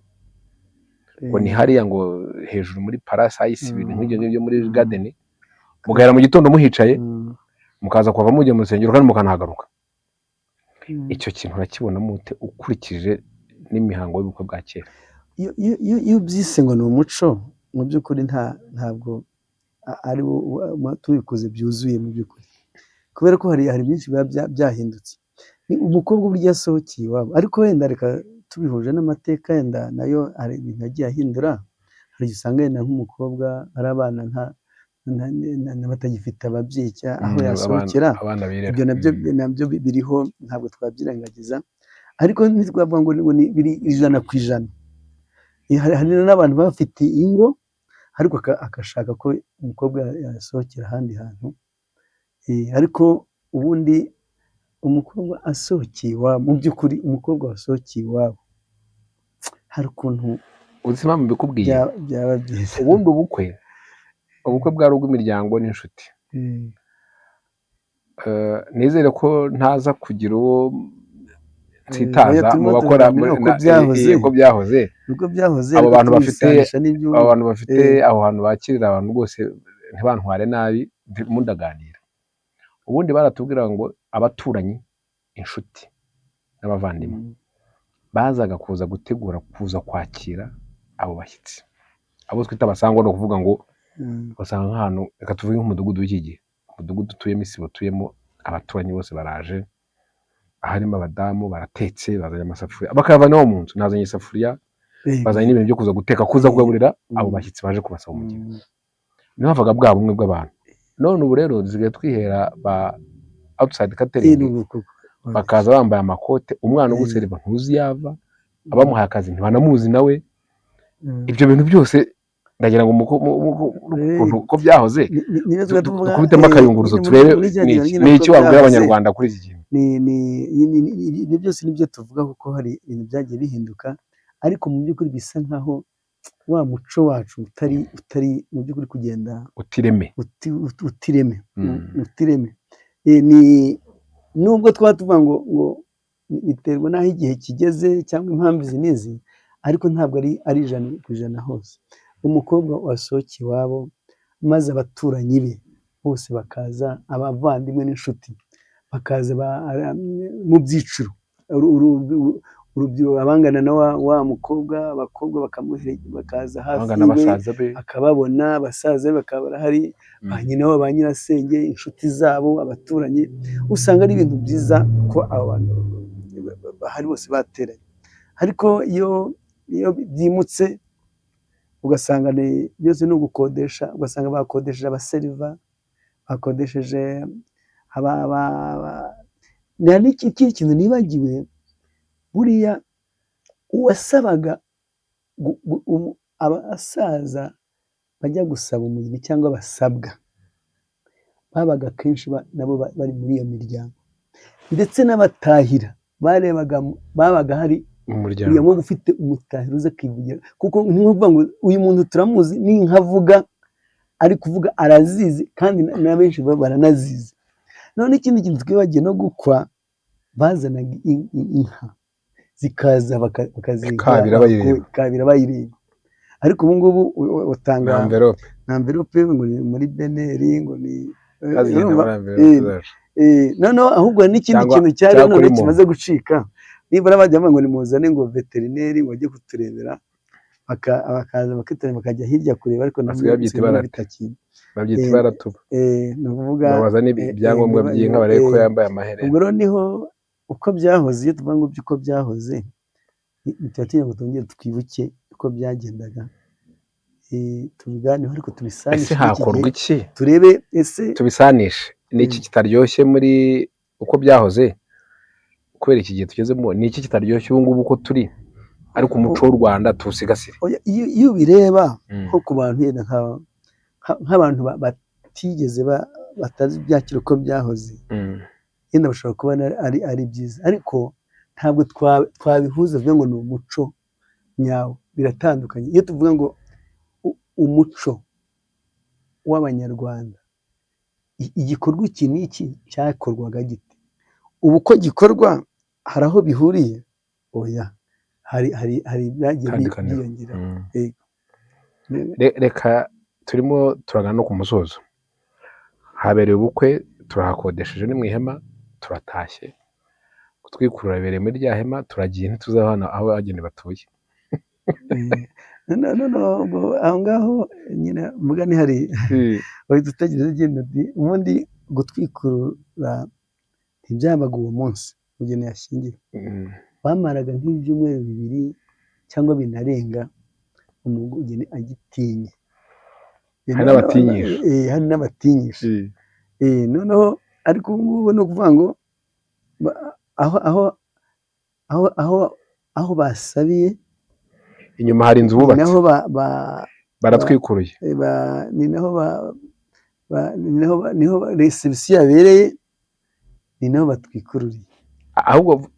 ngo ni hariya ngo hejuru muri Paradise, ibintu nk'ibyo ngibyo muri garden, mugahera mu gitondo muhicaye, mukaza kuva mujya mu rusengero kandi mukanahagaruka. Icyo kintu urakibona mute ukurikije n'imihango y'ubukwe bwa kera? Iyo ubyise ngo ni umuco, mu by'ukuri ntabwo ari tubikoze byuzuye mu by'ukuri, kubera ko hari byinshi biba byahindutse. Umukobwa burya asohokeye iwabo, ariko wenda reka tubihuje n'amateka, yenda nayo hari ibintu yagiye ahindura. Hari igihe usanga yenda nk'umukobwa ari abana batagifite ababyeyi aho yasohokera, ibyo nabyo biriho, ntabwo twabyirengagiza, ariko ntitwavuga ngo biri 100%. Hari n'abantu bafite ingo, ariko akashaka ko umukobwa yasohokera ahandi hantu, ariko ubundi umukobwa asohokeye iwabo, mu by'ukuri umukobwa wasohokeye iwabo, hari ukuntu ubuzima mbikubwiye byaba byiza. Ubundi ubukwe bwari ubw'imiryango n'inshuti. Nizere ko ntaza kugira uwo nsitaza mu bakora uko byahoze. Abo bantu bafite aho hantu bakirira abantu bose ntibantware nabi, mundaganira. Ubundi baratubwira ngo abaturanyi, inshuti n'abavandimwe bazaga kuza gutegura, kuza kwakira abo bashyitsi, abo twita abasangwa. No kuvuga ngo basanga nk'ahantu, reka tuvuge nk'umudugudu w'iki gihe, umudugudu utuyemo isibo, utuyemo abaturanyi bose baraje, harimo abadamu baratetse, bazanye amasafuriya, bakayavanaho mu nzu, nazanye isafuriya, bazanye n'ibintu byo kuza guteka, kuza kugaburira abo bashyitsi baje kubasaba umugeni. Niho havaga bwa bumwe bw'abantu. None ubu rero dusigaye twihera ba outside catering, bakaza bambaye amakote, umwana uguseriva ntuzi yava, abamuhaye akazi ntibanamuzi nawe. Ibyo bintu byose ndagira ngo uko byahoze dukubitemo akayunguruzo turebe ni icyo wabwira abanyarwanda kuri iki kintu. Ibyo byose nibyo tuvuga, kuko hari ibintu byagiye bihinduka, ariko mu by'ukuri bisa nkaho wa muco wacu utari mu by'ukuri kugenda utireme. Nubwo twaba tuvuga ngo biterwa n'aho igihe kigeze cyangwa impamvu izi n'izi, ariko ntabwo ari 100% hose. Umukobwa wasohokeye iwabo, maze abaturanyi be bose bakaza, abavandimwe n'inshuti bakaza mu byiciro, urubyiruko abangana na wa mukobwa, abakobwa bakaza hafi ye akababona, abasaza be bakaba barahari, ba nyina wabo, ba nyirasenge, inshuti zabo, abaturanyi. Usanga ari ibintu byiza ko abo bantu bahari bose bateranye. Ariko iyo byimutse ugasanga byose ni ugukodesha, ugasanga bakodesheje abaseriva, bakodesheje n'ikindi kintu nibagiwe, buriya uwasabaga abasaza bajya gusaba umugeni cyangwa basabwa babaga kenshi nabo bari muri iyo miryango, ndetse n'abatahira babaga hari umuryango ufite umutahira uza akivugira, kuko nk'uvuga ngo uyu muntu turamuzi, n'inkavuga ari kuvuga arazizi, kandi na benshi baranazizi. None ikindi kintu twibagiwe no gukwa, bazanaga inka zikaza bakazikabira bayireba. Ariko ubu ngubu utanga na envelope ngo ni muri beneri, ngo ni noneho ahubwo n'ikindi kintu cyari none kimaze gucika, nibura bajya ngo nimuzane ngo veterineri ngo ajye kuturebera, bakaza bakitabira bakajya hirya kureba, ariko babyita ibaratuba, ni ukuvuga bazana ibyangombwa by'inka barebe ko yambaye amaherena. ubwo rero niho uko byahoze, iyo tuvuga ngo uko byahoze, tuba tugira ngo twongere twibuke uko byagendaga, tubiganeho ariko tubisanishe. Ese hakorwa iki? Turebe tubisanishe n'iki kitaryoshye muri uko byahoze, kubera iki gihe tugezemo, ni iki kitaryoshye ubu ngubu uko turi, ariko umuco w'u Rwanda tuwusigasire. Iyo ubireba nko ku bantu nk'abantu batigeze batazi byakira uko byahoze, yenda bashobora kuba ari byiza, ariko ntabwo twabihuza vuga ngo ni umuco nyawo, biratandukanye. Iyo tuvuga ngo umuco w'Abanyarwanda, igikorwa iki n'iki cyakorwaga gite, ubu ko gikorwa hari aho bihuriye? Oya, hari ibyagiye byiyongera. Reka turimo turagana no ku musozo. Habereye ubukwe, turahakodesheje, ni mu ihema, turatashye, kutwikurura bibereye muri rya hema, turagiye, ntituzabana aho abageni batuye. aho ngaho nyine mugani hari wahita utegereza igenda, ubundi gutwikurura ntibyabaga uwo munsi umugeni yashyingiwe, bamaraga nk'ibyumweru 2 cyangwa binarenga umugeni agitinye. Hari n'abatinyisha. Noneho ariko ubu ngubu ni ukuvuga ngo aho basabiye inyuma hari inzu bubatse, naho baratwikuruye, niho reception yabereye, ni naho batwikururiye. Ahubwo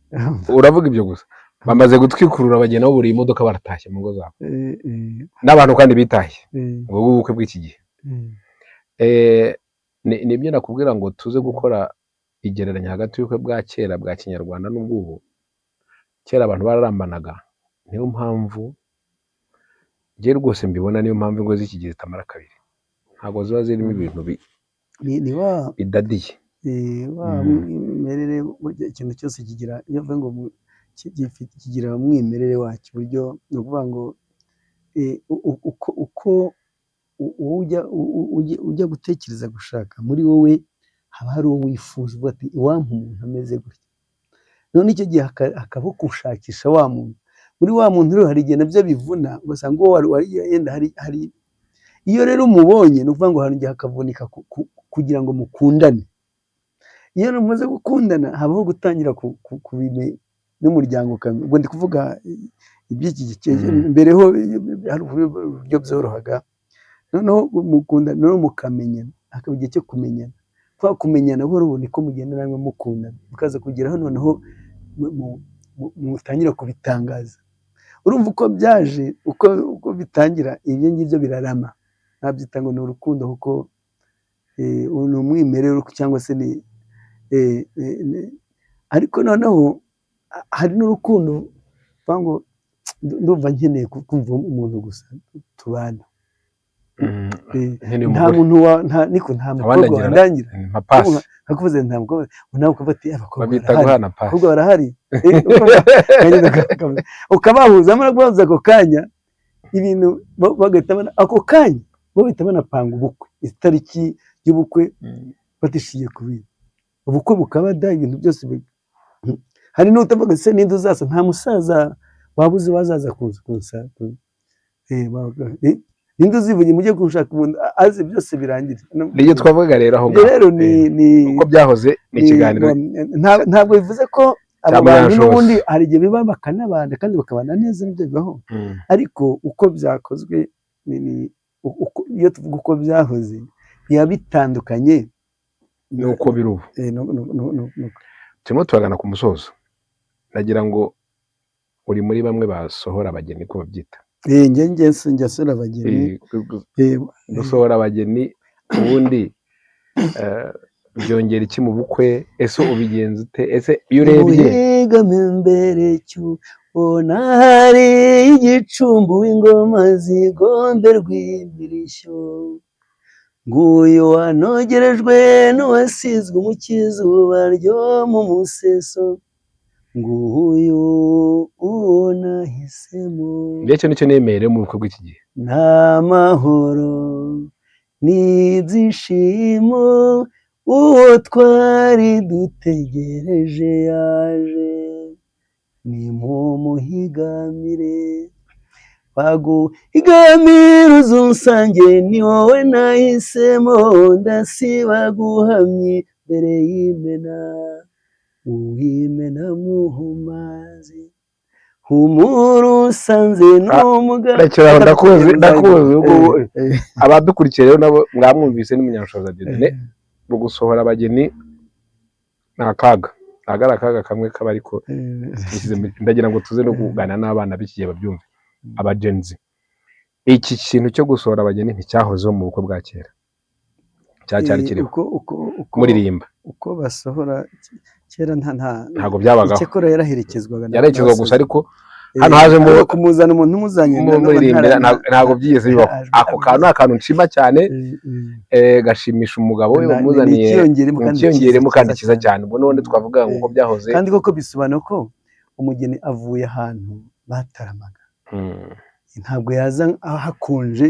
uravuga ibyo gusa, bamaze gutwikurura bagenda baburiye imodoka, baratashye mu ngo zabo, n'abantu kandi bitashye ubwo bukwe bw'iki gihe. Nibyo nakubwira ngo tuze gukora igereranya hagati y'ubukwe bwa kera bwa kinyarwanda n'ubw'ubu. Kera abantu bararambanaga, niyo mpamvu njye rwose mbibona, niyo mpamvu ingo z'iki gihe zitamara kabiri, ntabwo ziba zirimo ibintu bidadiye. Mwimerere, ikintu cyose kigira, iyo uvuga ngo kigira umwimerere wacyo, uburyo ni ukuvuga ngo uko ujya gutekereza gushaka, muri wowe haba hari uwo wifuza, uvuga ati wampa umuntu ameze gutya. None icyo gihe hakabaho gushakisha wa muntu, muri wa muntu rero hari igihe nabyo bivuna, ugasanga uwo yenda hari iyo rero umubonye, ni ukuvuga ngo hari igihe hakavunika kugira ngo mukundane. Iyo mumaze gukundana habaho gutangira n'umuryango. Ubwo ndi kuvuga iby'iki gihe, mbere ho hari uburyo byorohaga, noneho mukundana, noneho mukamenyana, hakaba igihe cyo kumenyana. Kwa kumenyana buhoro niko mugenda namwe mukundana, mukaza kugeraho noneho mutangira kubitangaza. Urumva uko byaje, uko bitangira, ibyo ngibyo birarama, nabyita ngo ni urukundo, kuko ni umwimerere cyangwa se ni ariko noneho hari n'urukundo ngo ndumva nkeneye kumva umuntu gusa tubana, nta muntu nta mukobwa wandangira nkakuvuze nta mukobwa nawe ukavuga ati abakobwa barahari ukabahuza muri guhuza ako kanya ibintu bagahita ako kanya bo bahita banapanga ubukwe itariki y'ubukwe batishiye ku bintu ubukwe bukaba da ibintu byose hari n'utavuga se ninde uzasa nta musaza wabuze wazaza kunsa ninde uzivuye mujye gushaka umuntu azi byose birangira niyo twavuga rero aho rero uko byahoze ni ikiganiro ntabwo bivuze ko abo bantu n'ubundi hari igihe biba bakanabana kandi bakabana neza n'ibyo bibaho ariko uko byakozwe iyo tuvuga uko byahoze biba bitandukanye nuko biri ubu turimo turagana ku musozo nagira ngo uri muri bamwe basohora abageni ko babyita njya sura abageni gusohora abageni ubundi byongera iki mu bukwe ese ubigenza ute ese iyo urebye imbere cy'ubona hari igicumbu w'ingoma zigomberwa imirishyo nguyu wanogerejwe n'uwasizwe mu kizuba ryo mu museso nguyu uwo nahisemo ndetse nicyo nemere mu bukwe bw'iki gihe n'amahoro n'ibyishimo uwo twari dutegereje yaje ni mu muhigamire baguhigamira uzunsange ni wowe nahisemo ndasiba guhamye mbere y'imena uwimena muhumazi humura usanze n'umugabo ndakuzi abadukurikiye rero nabo mwamwumvise n'umunyashoza Dieudonné mu gusohora abageni ni akaga ari akaga kamwe kaba ariko ndagira ngo tuze no kuganira n'abana b'iki gihe babyumve abagenzi iki kintu cyo gusohora abageni nticyahozeho mu bukwe bwa kera cyari kiriho muririmba uko basohora kera ntabwo byabagaho icyakora yaraherekezwaga gusa ariko hano hajemo kumuzana umuntu umuzanye ntabwo byigeze bibaho ako kantu ni akantu nshima cyane gashimisha umugabo we wamuzaniye ikiyongeremo kandi cyiza cyane ubwo n'ubundi twavuga ngo uko byahoze kandi koko bisobanura ko umugeni avuye ahantu bataramaga ntabwo yaza hakonje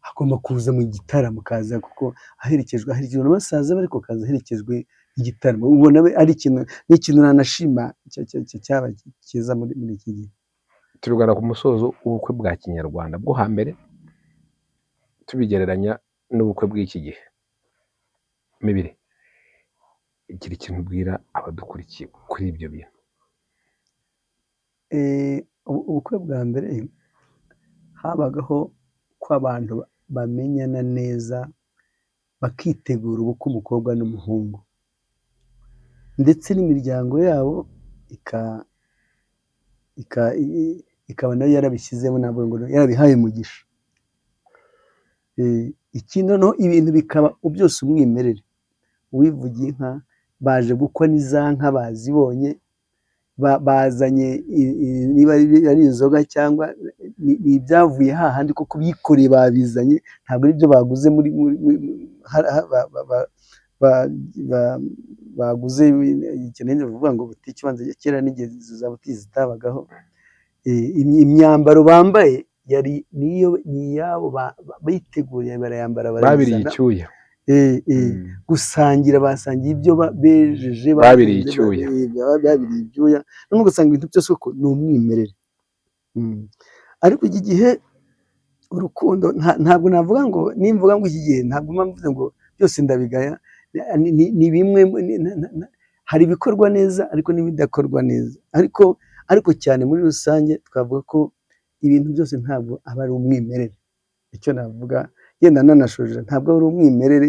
hagomba kuza mu gitaramo kaza kuko aherekejwe n'abasaza ariko kaza aherekejwe igitaramo ubona ari ikintu nanashima cyaba cyiza muri iki gihe turugana ku musozo ubukwe bwa kinyarwanda bwo hambere tubigereranya n'ubukwe bw'iki gihe mibiri igira ikintu ubwira abadukurikiye kuri ibyo bintu ubukwe bwa mbere habagaho ko abantu bamenyana neza bakitegura ubukwe umukobwa n'umuhungu ndetse n'imiryango yabo ikaba nayo yarabishyizemo ntabwo ngo yarabihaye umugisha ikindi noneho ibintu bikaba byose umwimerere uwivugiye inka baje gukwa n'iza nka bazibonye bazanye niba ari inzoga cyangwa ni ibyavuye hahandi kuko bikoreye babizanye ntabwo ari byo baguze baguze ikintu bavuga ngo butike ibanza kera n'igihe za butike zitabagaho imyambaro bambaye yari niyabo biteguye barayambara babiriye icyuya gusangira basangiye ibyo bejeje babiriye icyuya none ugasanga ibintu byose ko ni umwimerere ariko iki gihe urukundo ntabwo navuga ngo nimvuga ngo iki gihe ntabwo mvuze ngo byose ndabigaya ni bimwe hari ibikorwa neza ariko n'ibidakorwa neza ariko cyane muri rusange twavuga ko ibintu byose ntabwo aba ari umwimerere icyo navuga yenda nanashoje ntabwo ari umwimerere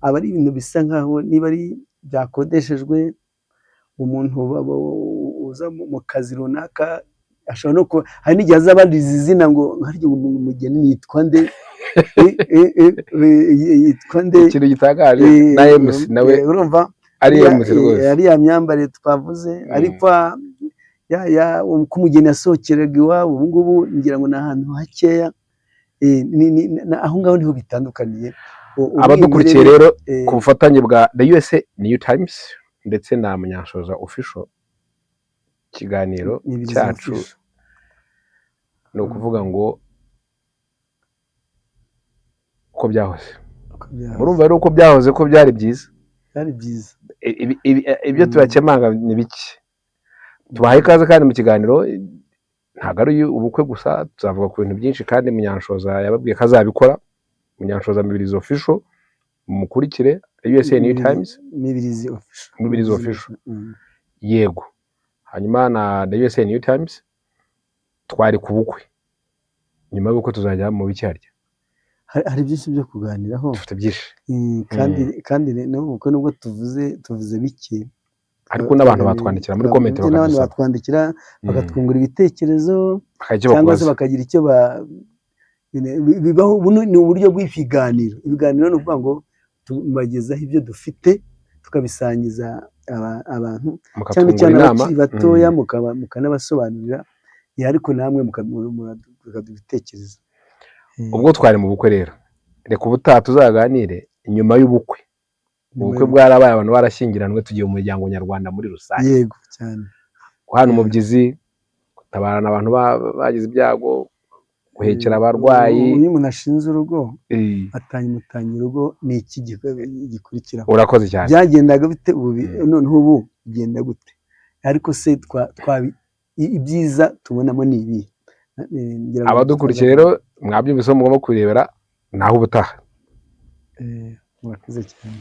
aba ari ibintu bisa nkaho niba ari byakodeshejwe umuntu uza mu kazi runaka ashobora no kuba hari n'igihe azaba arize izina ngo harya umugeni yitwa nde ikintu gitangaje na MC nawe urumva ari MC rwose ari ya myambarire twavuze ariko ko umugeni yasohokeraga iwabo ubu ngubu ngira ngo ni ahantu hakeya aho ngaho niho bitandukaniye. Abadukurikiye rero ku bufatanye bwa The USA New Times ndetse na Munyanshoza Official, ikiganiro cyacu ni ukuvuga ngo uko byahoze, murumva rero uko byahoze ko byari byiza, ibyo tubakemanga ni bike. Tubahaye ikaze kandi mu kiganiro, ntabwo ari ubukwe gusa, tuzavuga ku bintu byinshi kandi Munyanshoza yababwiye ko azabikora. Munyanshoza Mibirizi Official, mukurikire USA New Times Mibirizi Official. Yego, hanyuma na USA New Times. Twari ku bukwe, nyuma y'uko tuzajya mu bicyarya, hari byinshi byo kuganiraho, dufite byinshi kandi n'ubukwe nubwo tuvuze bike, ariko n'abantu batwandikira muri comment, n'abantu batwandikira bagatwungura ibitekerezo cyangwa se bakagira icyo bibaho. Ni uburyo bw'ibiganiro. Ibiganiro ni ukuvuga ngo tubagezaho ibyo dufite tukabisangiza abantu, cyane cyane abakiri batoya, mukanabasobanurira, ariko namwe mukaduha ibitekerezo. Ubwo twari mu bukwe rero, reka ubutaha tuzaganire nyuma y'ubukwe. Ubukwe bwarabaye, abantu barashyingiranwe, tugiye mu muryango nyarwanda muri rusange. Yego cyane. Hano umubyizi, gutabarana abantu bagize ibyago, guhekera abarwayi. Iyo umuntu ashinze urugo, atanye urugo, ni iki gikurikiraho? Urakoze cyane. Byagendaga bite noneho ubu bigenda gute? Ariko se ibyiza tubonamo ni ibi. Abadukurikiye rero mwabyumvise, mugomba kurebera naho ubutaha. Murakoze cyane.